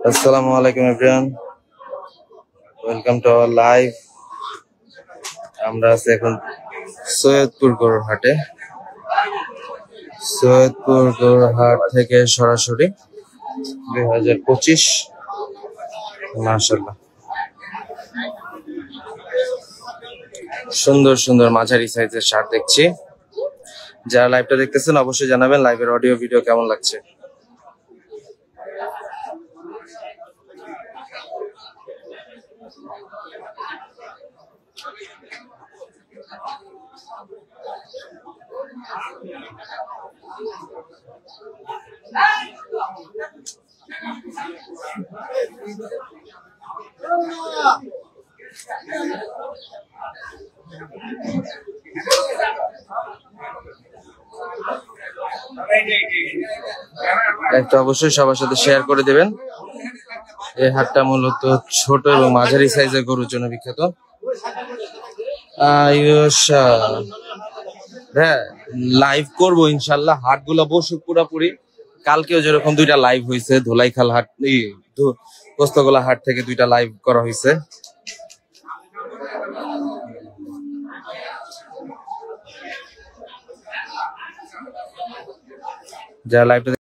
আসসালামু আলাইকুম everyone, welcome to our live. আমরা আছি এখন সৈয়দপুর গরুর হাটে। সৈয়দপুর গরুর হাট থেকে সরাসরি 2025। মাশাআল্লাহ, সুন্দর সুন্দর মাঝারি সাইজের শার্ট দেখছি। যারা লাইভটা দেখতেছেন অবশ্যই জানাবেন লাইভের অডিও ভিডিও কেমন লাগছে। লাইভটা অবশ্যই সবার সাথে শেয়ার করে দেবেন। এই হাটটা মূলত ছোট এবং মাঝারি সাইজের গরুর জন্য বিখ্যাত। হ্যাঁ, লাইভ করবো ইনশাল্লাহ। হাটগুলো বসুক পুরাপুরি। কালকেও যেরকম 2টা লাইভ হয়েছে, ধোলাইখাল হাট, পোস্তগোলা হাট থেকে 2টা লাইভ করা হয়েছে। যারা লাইভটা